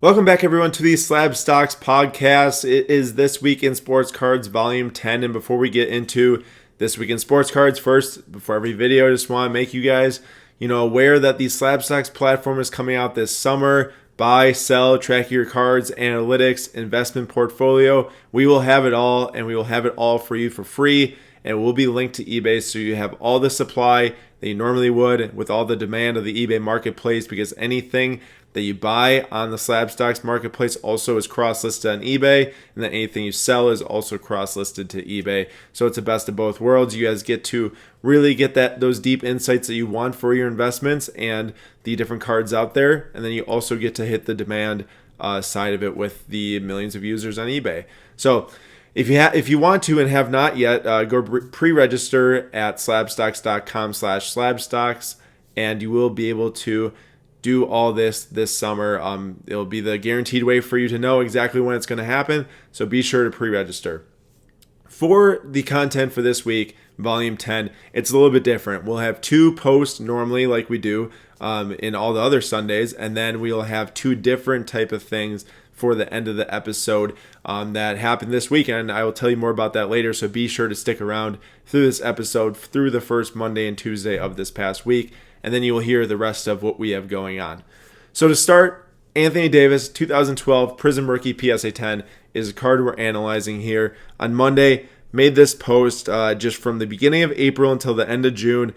Welcome back, everyone, to the SlabStox podcast. It is This Week in Sports Cards, Volume 10. And before we get into This Week in Sports Cards, first, before every video, I just want to make you guys, aware that the SlabStox platform is coming out this summer. Buy, sell, track your cards, analytics, investment portfolio. We will have it all, and we will have it all for you for free. And it will be linked to eBay, so you have all the supply that you normally would with all the demand of the eBay marketplace, because anything that you buy on the SlabStox marketplace also is cross-listed on eBay, and then anything you sell is also cross-listed to eBay. So it's the best of both worlds. You guys get to really get those deep insights that you want for your investments and the different cards out there, and then you also get to hit the demand side of it with the millions of users on eBay. So if you want to and have not yet, go pre-register at slabstox.com/slabstox, and you will be able to do all this summer. It'll be the guaranteed way for you to know exactly when it's going to happen, so be sure to pre-register. For the content for this week, Volume 10, it's a little bit different. We'll have two posts normally like we do in all the other Sundays, and then we'll have two different type of things for the end of the episode that happened this weekend. I will tell you more about that later, so be sure to stick around through this episode through the first Monday and Tuesday of this past week, and then you will hear the rest of what we have going on. So to start, Anthony Davis, 2012 Prism Rookie PSA 10 is a card we're analyzing here. On Monday, made this post just from the beginning of April until the end of June.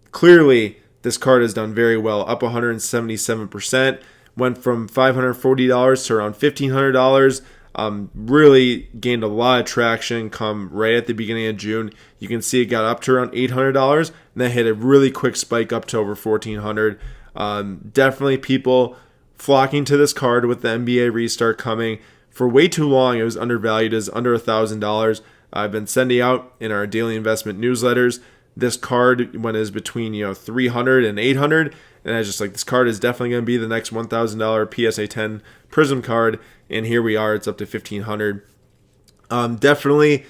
Clearly, this card has done very well, up 177%. Went from $540 to around $1,500. Really gained a lot of traction come right at the beginning of June. You can see it got up to around $800 and then hit a really quick spike up to over $1,400. Definitely people flocking to this card with the NBA restart coming. For way too long, it was undervalued as under $1,000. I've been sending out in our daily investment newsletters this card when it is between $300 and $800. And I was just like, this card is definitely going to be the next $1,000 PSA 10 Prism card. And here we are, it's up to $1,500. Definitely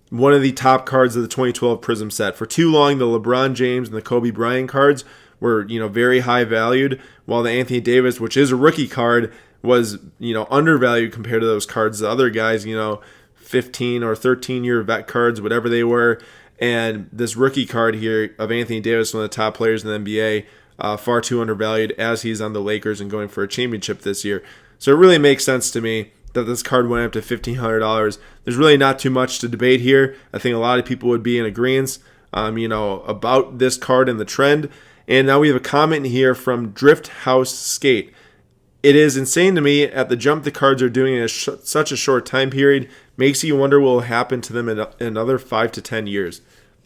one of the top cards of the 2012 Prism set. For too long, the LeBron James and the Kobe Bryant cards were, very high valued, while the Anthony Davis, which is a rookie card, was, undervalued compared to those cards. The other guys, 15 or 13-year vet cards, whatever they were. And this rookie card here of Anthony Davis, one of the top players in the NBA, far too undervalued as he's on the Lakers and going for a championship this year. So it really makes sense to me that this card went up to $1,500. There's really not too much to debate here. I think a lot of people would be in agreement, about this card and the trend. And now we have a comment here from Drift House Skate. It is insane to me at the jump the cards are doing in such a short time period. Makes you wonder what will happen to them in another 5 to 10 years.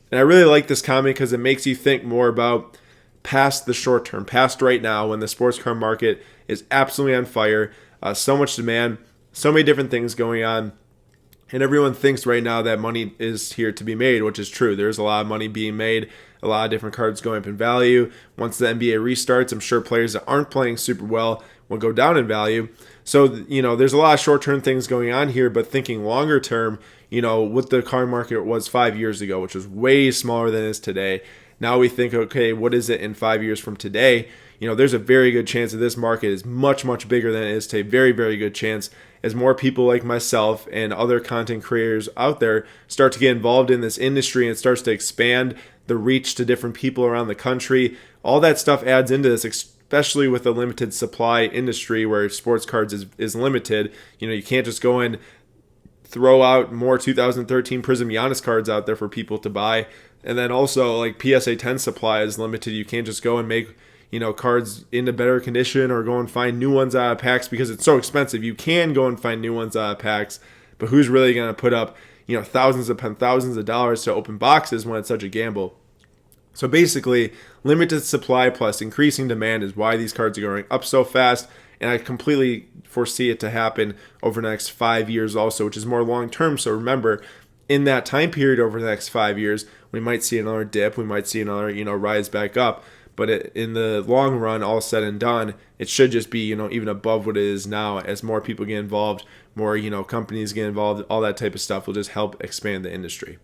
And I really like this comment because it makes you think more about past the short term, past right now when the sports card market is absolutely on fire. So much demand, so many different things going on. And everyone thinks right now that money is here to be made, which is true. There's a lot of money being made, a lot of different cards going up in value. Once the NBA restarts, I'm sure players that aren't playing super well will go down in value. So, there's a lot of short-term things going on here, but thinking longer term, what the card market was 5 years ago, which was way smaller than it is today. Now we think, okay, what is it in 5 years from today? There's a very good chance that this market is much, much bigger than it is today. Very, very good chance as more people like myself and other content creators out there start to get involved in this industry and it starts to expand the reach to different people around the country. All that stuff adds into this, especially with a limited supply industry where sports cards is limited. You can't just go and throw out more 2013 Prism Giannis cards out there for people to buy. And then also like PSA 10 supply is limited. You can't just go and make cards into better condition or go and find new ones out of packs because it's so expensive. You can go and find new ones out of packs, but who's really going to put up thousands upon thousands of dollars to open boxes when it's such a gamble? So basically, limited supply plus increasing demand is why these cards are going up so fast, and I completely foresee it to happen over the next 5 years also, which is more long-term. So remember, in that time period over the next 5 years, we might see another dip, we might see another, rise back up. But in the long run, all said and done, it should just be, even above what it is now as more people get involved, more, companies get involved, all that type of stuff will just help expand the industry.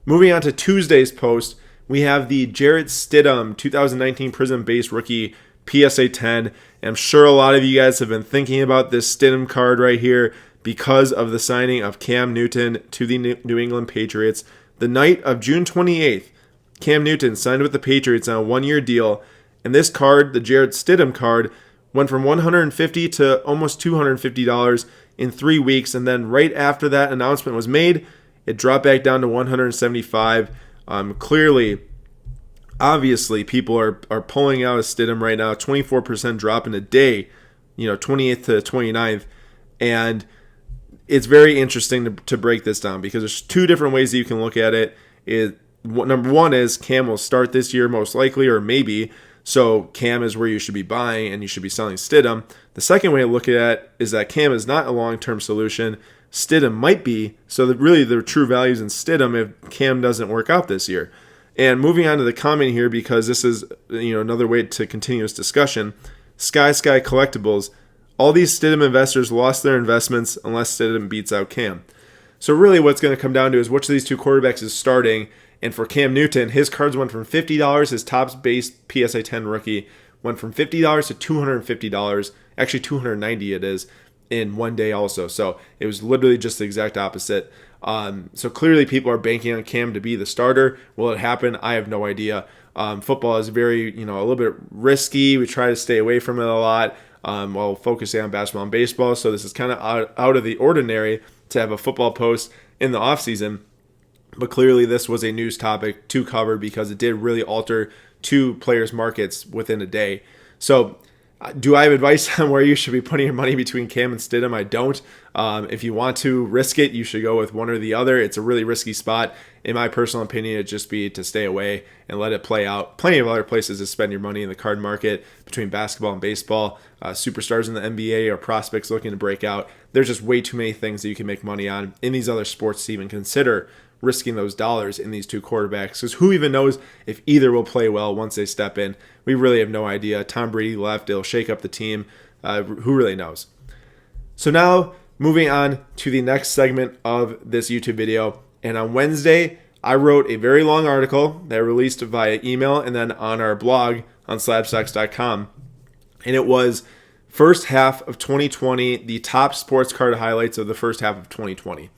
Moving on to Tuesday's post, we have the Jarrett Stidham 2019 Prism Base Rookie PSA 10. And I'm sure a lot of you guys have been thinking about this Stidham card right here because of the signing of Cam Newton to the New England Patriots. The night of June 28th, Cam Newton signed with the Patriots on a one-year deal. And this card, the Jarrett Stidham card, went from $150 to almost $250 in 3 weeks. And then right after that announcement was made, it dropped back down to $175. Clearly, obviously, people are pulling out of Stidham right now. 24% drop in a day, 28th to 29th. And it's very interesting to break this down because there's two different ways that you can look at it. Number one is Cam will start this year most likely, or maybe. So Cam is where you should be buying and you should be selling Stidham. The second way to look at it is that Cam is not a long-term solution. Stidham might be. So really the true value is in Stidham if Cam doesn't work out this year. And moving on to the comment here, because this is another way to continue this discussion, Sky Collectibles, all these Stidham investors lost their investments unless Stidham beats out Cam. So really what's going to come down to is which of these two quarterbacks is starting. And for Cam Newton, his cards went from $50, his top base PSA 10 rookie, went from $50 to $250, actually $290 it is, in one day also. So it was literally just the exact opposite. So clearly people are banking on Cam to be the starter. Will it happen? I have no idea. Football is very, a little bit risky. We try to stay away from it a lot while focusing on basketball and baseball. So this is kind of out of the ordinary to have a football post in the offseason. But clearly this was a news topic to cover because it did really alter two players' markets within a day. So do I have advice on where you should be putting your money between Cam and Stidham? I don't. If you want to risk it, you should go with one or the other. It's a really risky spot. In my personal opinion, it'd just be to stay away and let it play out. Plenty of other places to spend your money in the card market between basketball and baseball. Superstars in the NBA or prospects looking to break out. There's just way too many things that you can make money on in these other sports to even consider risking those dollars in these two quarterbacks, because who even knows if either will play well once they step in. We really have no idea. Tom Brady left, it'll shake up the team. Who really knows? So now moving on to the next segment of this YouTube video. And on Wednesday, I wrote a very long article that I released via email and then on our blog on SlabStox.com. And it was first half of 2020, the top sports card highlights of the first half of 2020.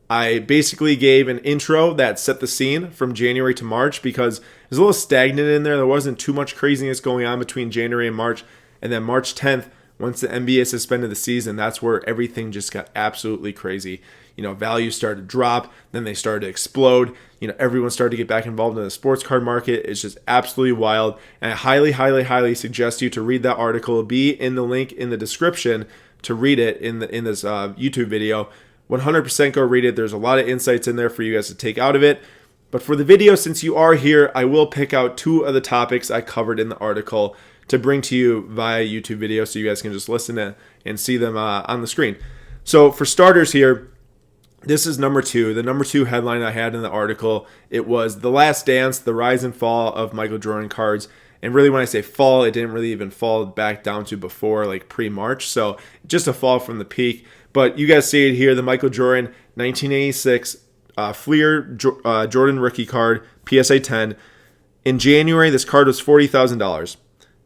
I basically gave an intro that set the scene from January to March because it was a little stagnant in there. There wasn't too much craziness going on between January and March. And then March 10th, once the NBA suspended the season, that's where everything just got absolutely crazy. Values started to drop, then they started to explode. Everyone started to get back involved in the sports card market. It's just absolutely wild. And I highly, highly, highly suggest you to read that article. It'll be in the link in the description to read it in this YouTube video. 100% go read it. There's a lot of insights in there for you guys to take out of it. But for the video, since you are here, I will pick out two of the topics I covered in the article to bring to you via YouTube video so you guys can just listen to and see them on the screen. So for starters here, this is number two. The number two headline I had in the article, it was The Last Dance, the rise and fall of Michael Jordan cards. And really when I say fall, it didn't really even fall back down to before, like pre-March. So just a fall from the peak. But you guys see it here, the Michael Jordan 1986 Fleer Jordan rookie card, PSA 10. In January, this card was $40,000.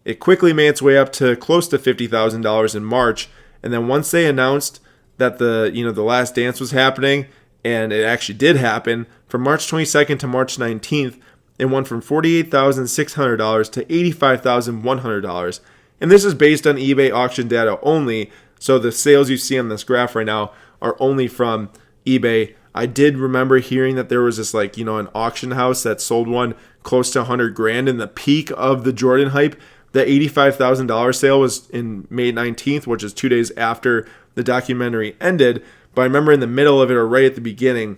It quickly made its way up to close to $50,000 in March. And then once they announced that the Last Dance was happening, and it actually did happen, from March 22nd to March 19th, it went from $48,600 to $85,100. And this is based on eBay auction data only. So the sales you see on this graph right now are only from eBay. I did remember hearing that there was this an auction house that sold one close to $100,000 in the peak of the Jordan hype. The $85,000 sale was in May 19th, which is 2 days after the documentary ended. But I remember in the middle of it or right at the beginning,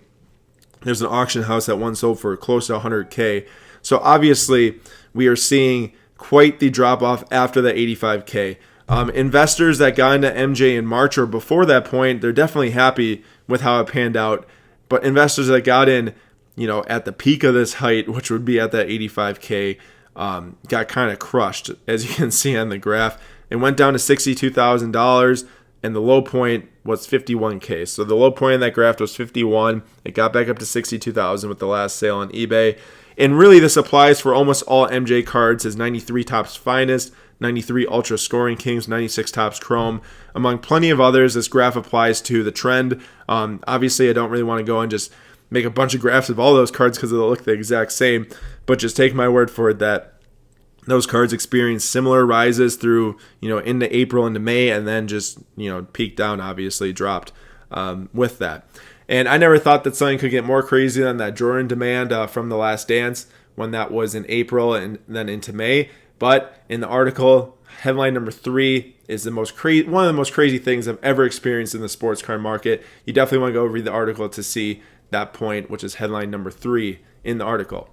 there's an auction house that one sold for close to $100,000. So obviously we are seeing quite the drop off after the $85,000. Investors that got into MJ in March or before that point, they're definitely happy with how it panned out. But investors that got in, at the peak of this height, which would be at that $85,000, got kind of crushed, as you can see on the graph. It went down to $62,000, and the low point was $51,000. So the low point in that graph was $51,000. It got back up to $62,000 with the last sale on eBay. And really, this applies for almost all MJ cards. His 93 Topps Finest, 93 Ultra Scoring Kings, 96 Topps Chrome, among plenty of others. This graph applies to the trend. Obviously, I don't really want to go and just make a bunch of graphs of all those cards because they'll look the exact same, but just take my word for it that those cards experienced similar rises through, into April, into May, and then just, peaked down, obviously dropped with that. And I never thought that something could get more crazy than that Jordan demand from The Last Dance when that was in April and then into May. But in the article, headline number 3 is one of the most crazy things I've ever experienced in the sports card market. You definitely want to go read the article to see that point, which is headline number 3 in the article.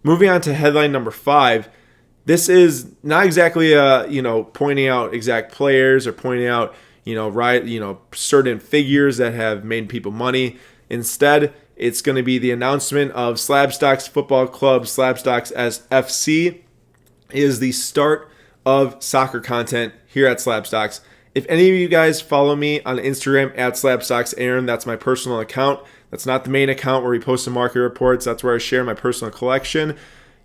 Moving on to headline number 5, this is not exactly pointing out exact players or pointing out certain figures that have made people money. Instead, it's going to be the announcement of SlabStox Football Club. SlabStox as FC is the start of soccer content here at SlabStox. If any of you guys follow me on Instagram at SlabStox Aaron, that's my personal account. That's not the main account where we post the market reports. That's where I share my personal collection.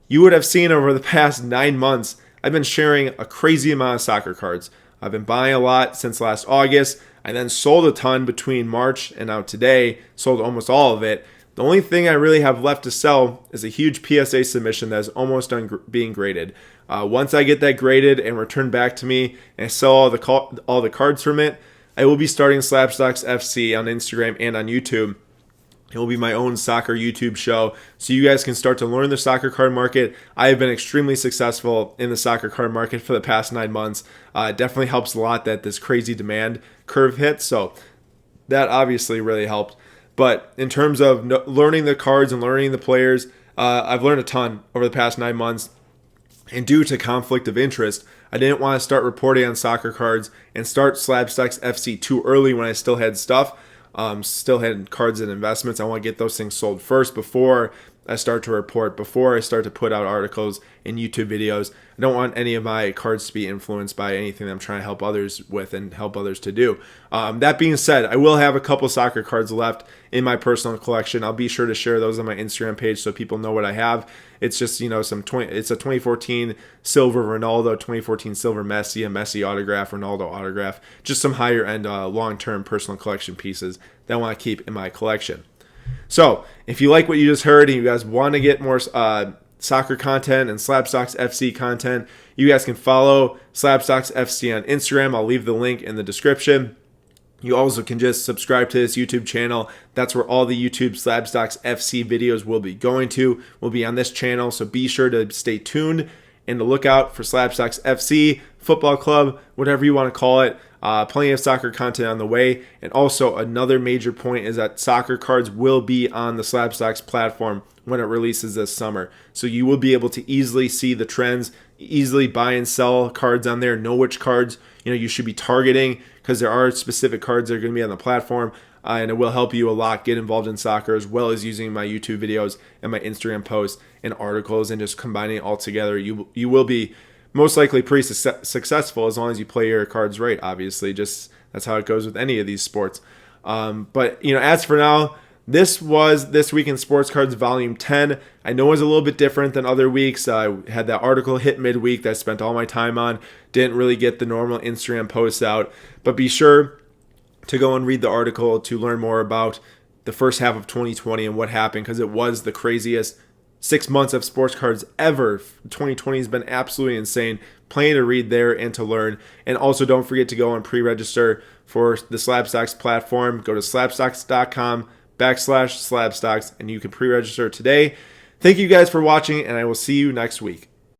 You would have seen over the past 9 months, I've been sharing a crazy amount of soccer cards. I've been buying a lot since last August. I then sold a ton between March and now today, sold almost all of it. The only thing I really have left to sell is a huge PSA submission that is almost done being graded. Once I get that graded and returned back to me and sell all the cards from it, I will be starting SlabStox FC on Instagram and on YouTube. It will be my own soccer YouTube show, so you guys can start to learn the soccer card market. I have been extremely successful in the soccer card market for the past 9 months. It definitely helps a lot that this crazy demand curve hit, so that obviously really helped. But in terms of learning the cards and learning the players, I've learned a ton over the past 9 months. And due to conflict of interest, I didn't want to start reporting on soccer cards and start SlabStox FC too early when I still had stuff. Still had cards and investments. I want to get those things sold first before I start to report, before I start to put out articles and YouTube videos. I don't want any of my cards to be influenced by anything that I'm trying to help others with and help others to do. That being said, I will have a couple soccer cards left in my personal collection. I'll be sure to share those on my Instagram page so people know what I have. It's just, it's a 2014 silver Ronaldo, 2014 silver Messi, a Messi autograph, Ronaldo autograph, just some higher end long-term personal collection pieces that I want to keep in my collection. So if you like what you just heard and you guys want to get more soccer content and SlabStox FC content, you guys can follow SlabStox FC on Instagram. I'll leave the link in the description. You also can just subscribe to this YouTube channel. That's where all the YouTube SlabStox FC videos will be going to. Will be on this channel, so be sure to stay tuned and to look out for SlabStox FC, Football Club, whatever you want to call it. Plenty of soccer content on the way. And also another major point is that soccer cards will be on the SlabStox platform when it releases this summer. So you will be able to easily see the trends, easily buy and sell cards on there, know which cards you should be targeting, because there are specific cards that are going to be on the platform. And it will help you a lot get involved in soccer, as well as using my YouTube videos and my Instagram posts and articles and just combining it all together. You will be most likely pretty successful as long as you play your cards right, obviously. Just that's how it goes with any of these sports. But as for now, this was This Week in Sports Cards Volume 10. I know it was a little bit different than other weeks. I had that article hit midweek that I spent all my time on. Didn't really get the normal Instagram posts out. But be sure to go and read the article to learn more about the first half of 2020 and what happened, because it was the craziest 6 months of sports cards ever. 2020 has been absolutely insane. Plenty to read there and to learn. And also don't forget to go and pre-register for the SlabStox platform. Go to slabstox.com/SlabStox and you can pre-register today. Thank you guys for watching, and I will see you next week.